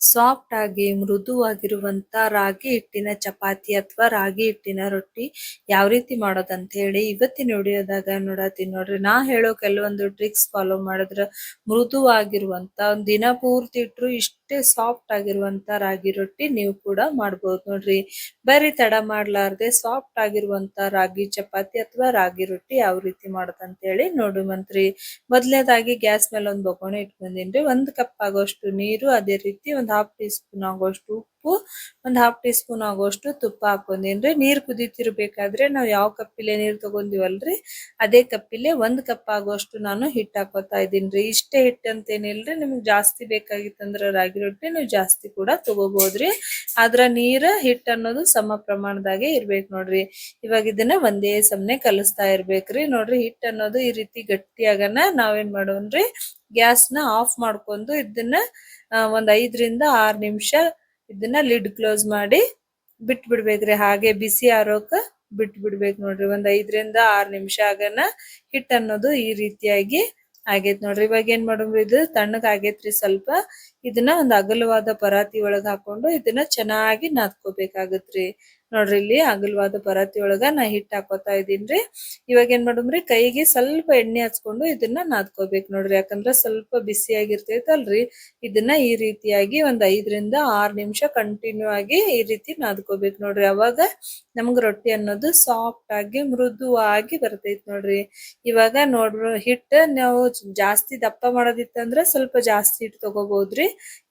Soft ಆಗಿ ಮೃದುವಾಗಿರುವಂತ ರಾಗಿ ಹಿಟ್ಟಿನ ಚಪಾತಿ ಅಥವಾ ರಾಗಿ ಹಿಟ್ಟಿನ ರೊಟ್ಟಿ ಯಾವ ರೀತಿ ಮಾಡೋದಂತ ಹೇಳಿ ಇವತ್ತಿನ ವಿಡಿಯೋದಾಗ ನೋಡತ್ತೀನಿ ನೋಡ್ರಿ. ನಾ ಹೇಳೋ ಕೆಲವೊಂದು ಟ್ರಿಕ್ಸ್ ಫಾಲೋ ಮಾಡಿದ್ರ ಮೃದುವಾಗಿರುವಂತ ಒಂದ್ ದಿನ ಪೂರ್ತಿ ಇಟ್ರು ಇಷ್ಟೇ ಸಾಫ್ಟ್ ಆಗಿರುವಂತ ರಾಗಿ ರೊಟ್ಟಿ ನೀವು ಕೂಡ ಮಾಡ್ಬೋದು ನೋಡ್ರಿ. ಬರೀ ತಡ ಮಾಡ್ಲಾರ್ದೆ ಸಾಫ್ಟ್ ಆಗಿರುವಂತ ರಾಗಿ ಚಪಾತಿ ಅಥವಾ ರಾಗಿ ರೊಟ್ಟಿ ಯಾವ ರೀತಿ ಮಾಡೋದಂತ ಹೇಳಿ ನೋಡುವಂತ್ರಿ. ಮೊದಲನೇದಾಗಿ ಗ್ಯಾಸ್ ಮೇಲೆ ಒಂದು ಬೊಗೋಣಿ ಇಟ್ಕೊಂಡಿನ್ರಿ. 1 ಕಪ್ ಆಗೋಷ್ಟು ನೀರು, ಅದೇ ರೀತಿ ಒಂದು ಹಾಫ್ ಟೀ ಸ್ಪೂನ್ ಆಗೋಷ್ಟು ಉಪ್ಪು, ಒಂದು ಹಾಫ್ ಟೀ ಸ್ಪೂನ್ ಆಗೋಷ್ಟು ತುಪ್ಪ ಹಾಕೊಂಡಿನ್ರಿ. ನೀರ್ ಕುದಿತಿರ್ಬೇಕಾದ್ರೆ ನಾವು ಯಾವ ಕಪ್ಪಿಲೆ ನೀರ್ ತಗೊಂಡಿವಲ್ರಿ ಅದೇ ಕಪ್ಪಿಲೆ 1 ಕಪ್ ಆಗೋಷ್ಟು ನಾನು ಹಿಟ್ಟು ಹಾಕೋತಾ ಇದೀನ್ರಿ. ಇಷ್ಟೇ ಹಿಟ್ಟು ಅಂತೇನಿಲ್ರಿ, ನಿಮ್ಗೆ ಜಾಸ್ತಿ ಬೇಕಾಗಿತ್ತಂದ್ರ ರಾಗಿ ರೊಟ್ಟಿ ನೀವು ಜಾಸ್ತಿ ಕೂಡ ತಗೋಬಹುದ್ರಿ. ಆದ್ರ ನೀರ್ ಹಿಟ್ಟು ಅನ್ನೋದು ಸಮ ಪ್ರಮಾಣದಾಗೆ ಇರ್ಬೇಕು ನೋಡ್ರಿ. ಇವಾಗ ಇದನ್ನ ಒಂದೇ ಸಮನೆ ಕಲಿಸ್ತಾ ಇರ್ಬೇಕ್ರಿ. ನೋಡ್ರಿ ಹಿಟ್ಟು ಅನ್ನೋದು ಈ ರೀತಿ ಗಟ್ಟಿಯಾಗನ ನಾವೇನ್ ಮಾಡೋಣ್ರಿ, ಗ್ಯಾಸ್ ನ ಆಫ್ ಮಾಡ್ಕೊಂಡು ಇದನ್ನ ಒಂದ್ 5ರಿಂದ 6 ನಿಮಿಷ ಇದನ್ನ ಲಿಡ್ ಕ್ಲೋಸ್ ಮಾಡಿ ಬಿಟ್ ಬಿಡ್ಬೇಕ್ರಿ. ಹಾಗೆ ಬಿಸಿ ಆರೋಕ ಬಿಟ್ ಬಿಡ್ಬೇಕು ನೋಡ್ರಿ. ಒಂದ್ 5ರಿಂದ 6 ನಿಮಿಷ ಆಗನ ಹಿಟ್ ಅನ್ನೋದು ಈ ರೀತಿಯಾಗಿ ಆಗೇತ್ ನೋಡ್ರಿ. ಇವಾಗ ಏನ್ ಮಾಡೋಣ್ರಿ, ಇದು ತಣ್ಣಗ್ ಆಗೇತ್ರಿ. ಸ್ವಲ್ಪ ಇದನ್ನ ಒಂದ್ ಅಗಲವಾದ ಪರಾತಿ ಒಳಗ್ ಹಾಕೊಂಡು ಇದನ್ನ ಚೆನ್ನಾಗಿ ನಾದ್ಕೋಬೇಕಾಗತ್ರಿ. ನೋಡ್ರಿ ಇಲ್ಲಿ ಅಗಲವಾದ ಪರಾತಿ ಒಳಗ ನಾ ಹಿಟ್ಟು ಹಾಕೋತಾ ಇದೀನ್ರಿ. ಇವಾಗ ಏನ್ ಮಾಡೋಣ್ರಿ, ಕೈಗೆ ಸ್ವಲ್ಪ ಎಣ್ಣೆ ಹಚ್ಕೊಂಡು ಇದನ್ನ ನಾದ್ಕೋಬೇಕು ನೋಡ್ರಿ. ಯಾಕಂದ್ರ ಸ್ವಲ್ಪ ಬಿಸಿಯಾಗಿರ್ತೈತಲ್ರಿ. ಇದನ್ನ ಈ ರೀತಿಯಾಗಿ ಒಂದ್ 5ರಿಂದ 6 ನಿಮಿಷ ಕಂಟಿನ್ಯೂ ಆಗಿ ಈ ರೀತಿ ನಾದ್ಕೋಬೇಕು ನೋಡ್ರಿ. ಅವಾಗ ನಮ್ಗ್ ರೊಟ್ಟಿ ಅನ್ನೋದು ಸಾಫ್ಟ್ ಆಗಿ ಮೃದುವಾಗಿ ಬರ್ತೈತ್ ನೋಡ್ರಿ. ಇವಾಗ ನೋಡ್ರಿ ಹಿಟ್ಟು ನಾವು ಜಾಸ್ತಿ ದಪ್ಪ ಮಾಡೋದಿತ್ತಂದ್ರ ಸ್ವಲ್ಪ ಜಾಸ್ತಿ ಹಿಟ್ಟು ತಗೋಬಹುದ್ರಿ.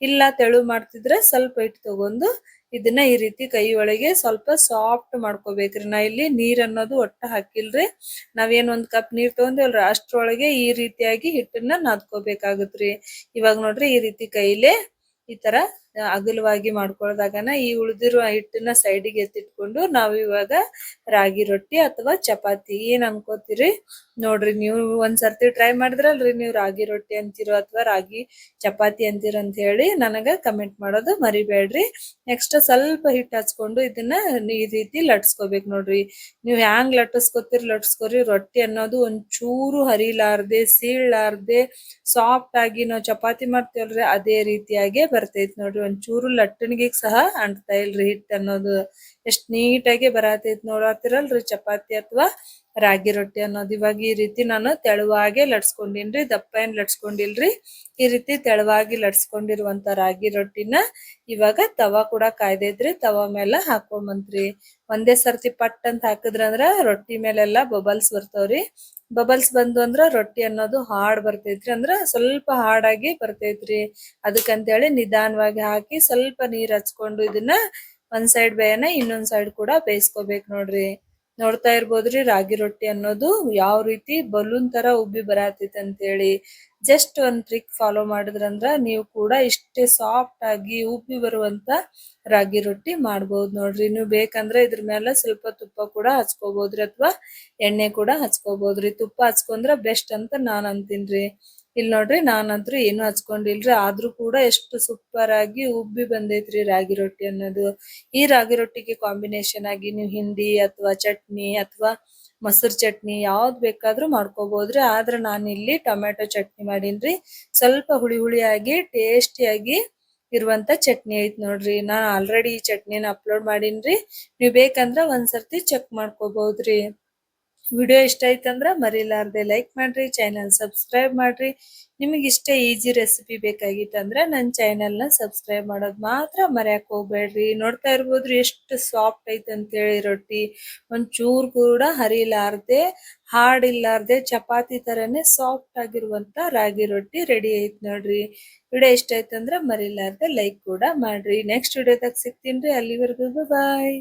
ಇಲ್ಲ ತೆಳು ಮಾಡ್ತಿದ್ರೆ ಸ್ವಲ್ಪ ಹಿಟ್ಟು ತಗೊಂಡು ಇದನ್ನ ಈ ರೀತಿ ಕೈ ಒಳಗೆ ಸ್ವಲ್ಪ ಸಾಫ್ಟ್ ಮಾಡ್ಕೋಬೇಕ್ರಿ. ನಾ ಇಲ್ಲಿ ನೀರ್ ಅನ್ನೋದು ಒಟ್ಟ ಹಾಕಿಲ್ರಿ. ನಾವೇನ್ 1 ಕಪ್ ನೀರ್ ತಗೊಂಡಿವಲ್ರಿ ಅಷ್ಟ್ರೊಳಗೆ ಈ ರೀತಿಯಾಗಿ ಹಿಟ್ಟನ್ನ ನಾದ್ಕೋಬೇಕಾಗತ್ರಿ. ಇವಾಗ ನೋಡ್ರಿ ಈ ರೀತಿ ಕೈಲೇ ಈ ತರ ಅಗಲವಾಗಿ ಮಾಡ್ಕೊಳ್ದಾಗನ ಈ ಉಳಿದಿರುವ ಹಿಟ್ಟನ್ನ ಸೈಡಿಗೆ ಎತ್ತಿಟ್ಕೊಂಡು ನಾವ್ ಇವಾಗ ರಾಗಿ ರೊಟ್ಟಿ ಅಥವಾ ಚಪಾತಿ ಏನ್ ಅನ್ಕೋತೀರಿ ನೋಡ್ರಿ. ನೀವು ಒಂದ್ಸರ್ತಿ ಟ್ರೈ ಮಾಡಿದ್ರಲ್ರಿ, ನೀವು ರಾಗಿ ರೊಟ್ಟಿ ಅಂತೀರೋ ಅಥವಾ ರಾಗಿ ಚಪಾತಿ ಅಂತೀರೋ ಅಂತ ಹೇಳಿ ನನಗ ಕಮೆಂಟ್ ಮಾಡೋದು ಮರಿಬೇಡ್ರಿ. ನೆಕ್ಸ್ಟ್ ಸ್ವಲ್ಪ ಹಿಟ್ಟು ಹಚ್ಕೊಂಡು ಇದನ್ನ ಈ ರೀತಿ ಲಟ್ಸ್ಕೋಬೇಕು ನೋಡ್ರಿ. ನೀವ್ ಹ್ಯಾಂಗ್ ಲಟ್ಸ್ಕೋರಿ ರೊಟ್ಟಿ ಅನ್ನೋದು ಒಂಚೂರು ಹರಿಲಾರ್ದೆ ಸೀಳ್ಲಾರ್ದೆ ಸಾಫ್ಟ್ ಆಗಿ ನಾವ್ ಚಪಾತಿ ಮಾಡ್ತೇವಲ್ರಿ ಅದೇ ರೀತಿಯಾಗೆ ಬರ್ತೈತ್ ನೋಡ್ರಿ. ಒಂಚೂರು ಲಟ್ಟಣಿಗೆ ಸಹ ಅಂಟ್ತಾ ಇಲ್ರಿ ಹಿಟ್ಟು ಅನ್ನೋದು. ಎಷ್ಟ್ ನೀಟಾಗಿ ಬರತೈತ್ ನೋಡತ್ತಿರಲ್ರಿ ಚಪಾತಿ ಅಥವಾ ರಾಗಿ ರೊಟ್ಟಿ ಅನ್ನೋದು. ಇವಾಗ ಈ ರೀತಿ ನಾನು ತೆಳುವಾಗೆ ಲಟ್ಸ್ಕೊಂಡಿನ್ರಿ, ದಪ್ಪ ಏನ್ ಲಟ್ಸ್ಕೊಂಡಿಲ್ರಿ. ಈ ರೀತಿ ತೆಳುವಾಗಿ ಲಟ್ಸ್ಕೊಂಡಿರುವಂತ ರಾಗಿ ರೊಟ್ಟಿನ ಇವಾಗ ತವಾ ಕೂಡ ಕಾಯ್ದೈತ್ರಿ. ತವಾ ಮೇಲೆ ಹಾಕೊಂಬಂತ್ರಿ. ಒಂದೇ ಸರ್ತಿ ಪಟ್ ಅಂತ ಹಾಕಿದ್ರಂದ್ರ ರೊಟ್ಟಿ ಮೇಲೆಲ್ಲಾ ಬಬಲ್ಸ್ ಬರ್ತಾವ್ರಿ. ಬಬಲ್ಸ್ ಬಂದು ಅಂದ್ರ ರೊಟ್ಟಿ ಅನ್ನೋದು ಹಾರ್ಡ್ ಬರ್ತೈತ್ರಿ. ಅಂದ್ರ ಸ್ವಲ್ಪ ಹಾರ್ಡ್ ಆಗಿ ಬರ್ತೈತ್ರಿ. ಅದಕ್ಕಂತೇಳಿ ನಿಧಾನವಾಗಿ ಹಾಕಿ ಸ್ವಲ್ಪ ನೀರ್ ಹಚ್ಕೊಂಡು ಇದನ್ನ ಒಂದ್ ಸೈಡ್ ಬೇಯನ ಇನ್ನೊಂದ್ ಸೈಡ್ ಕೂಡ ಬೇಯಿಸ್ಕೋಬೇಕು ನೋಡ್ರಿ. ನೋಡ್ತಾ ಇರ್ಬೋದ್ರಿ ರಾಗಿ ರೊಟ್ಟಿ ಅನ್ನೋದು ಯಾವ ರೀತಿ ಬಲೂನ್ ತರ ಉಬ್ಬಿ ಬರತೈತಿ ಅಂತ ಹೇಳಿ. ಜಸ್ಟ್ ಒಂದ್ ಟ್ರಿಕ್ ಫಾಲೋ ಮಾಡಿದ್ರಂದ್ರ ನೀವು ಕೂಡ ಇಷ್ಟೇ ಸಾಫ್ಟ್ ಆಗಿ ಉಬ್ಬಿ ಬರುವಂತ ರಾಗಿ ರೊಟ್ಟಿ ಮಾಡ್ಬೋದು ನೋಡ್ರಿ. ನೀವು ಬೇಕಂದ್ರೆ ಇದ್ರ ಮೇಲೆ ಸ್ವಲ್ಪ ತುಪ್ಪ ಕೂಡ ಹಚ್ಕೋಬಹುದ್ರಿ ಅಥವಾ ಎಣ್ಣೆ ಕೂಡ ಹಚ್ಕೋಬಹುದ್ರಿ. ತುಪ್ಪ ಹಚ್ಕೊಂಡ್ರ ಬೆಸ್ಟ್ ಅಂತ ನಾನ್ ಅಂತೀನ್ರಿ. ಇಲ್ಲಿ ನೋಡ್ರಿ ನಾನಂತ್ರು ಏನು ಹಚ್ಕೊಂಡಿಲ್ರಿ, ಆದ್ರೂ ಕೂಡ ಎಷ್ಟು ಸೂಪರ್ ಆಗಿ ಉಬ್ಬಿ ಬಂದೈತ್ರಿ ರಾಗಿ ರೊಟ್ಟಿ ಅನ್ನೋದು. ಈ ರಾಗಿ ರೊಟ್ಟಿಗೆ ಕಾಂಬಿನೇಷನ್ ಆಗಿ ನೀವು ಹಿಂಡಿ ಅಥವಾ ಚಟ್ನಿ ಅಥವಾ ಮೊಸರು ಚಟ್ನಿ ಯಾವ್ದ್ ಬೇಕಾದ್ರೂ ಮಾಡ್ಕೋಬಹುದ್ರಿ. ಆದ್ರ ನಾನು ಇಲ್ಲಿ ಟೊಮ್ಯಾಟೊ ಚಟ್ನಿ ಮಾಡೀನ್ರಿ. ಸ್ವಲ್ಪ ಹುಳಿ ಹುಳಿಯಾಗಿ ಟೇಸ್ಟಿಯಾಗಿ ಇರುವಂತ ಚಟ್ನಿ ಐತ್ ನೋಡ್ರಿ. ನಾನ್ ಆಲ್ರೆಡಿ ಈ ಚಟ್ನಿನ ಅಪ್ಲೋಡ್ ಮಾಡೀನ್ರಿ. ನೀವ್ ಬೇಕಂದ್ರ ಒಂದ್ಸರ್ತಿ ಚೆಕ್ ಮಾಡ್ಕೋಬಹುದ್ರಿ. ವಿಡಿಯೋ ಇಷ್ಟ ಆಯ್ತಂದ್ರ ಮರಿಲಾರ್ದೆ ಲೈಕ್ ಮಾಡ್ರಿ, ಚಾನೆಲ್ ಸಬ್ಸ್ಕ್ರೈಬ್ ಮಾಡ್ರಿ. ನಿಮಗೆ ಇಷ್ಟ ಈಜಿ ರೆಸಿಪಿ ಬೇಕಾಗಿತ್ತಂದ್ರ ನನ್ನ ಚಾನೆಲ್ ನ ಸಬ್ಸ್ಕ್ರೈಬ್ ಮಾಡೋದ್ ಮಾತ್ರ ಮರ್ಯಾಕ್ ಹೋಗ್ಬೇಡ್ರಿ. ನೋಡ್ತಾ ಇರ್ಬೋದ್ರಿ ಎಷ್ಟು ಸಾಫ್ಟ್ ಐತೆ ಅಂತ ಹೇಳಿ ರೊಟ್ಟಿ. ಒಂಚೂರ್ ಕೂಡ ಹರಿಲಾರ್ದೆ ಹಾರ್ಡ್ ಇಲ್ಲಾರ್ದೆ ಚಪಾತಿ ತರನೇ ಸಾಫ್ಟ್ ಆಗಿರುವಂತ ರಾಗಿ ರೊಟ್ಟಿ ರೆಡಿ ಐತ್ ನೋಡ್ರಿ. ವಿಡಿಯೋ ಇಷ್ಟ ಆಯ್ತಂದ್ರ ಮರಿಲಾರ್ದೆ ಲೈಕ್ ಕೂಡ ಮಾಡ್ರಿ. ನೆಕ್ಸ್ಟ್ ವಿಡಿಯೋದಾಗ ಸಿಗ್ತೀನ್ರಿ. ಅಲ್ಲಿವರೆಗೂ ಬಾಯ್.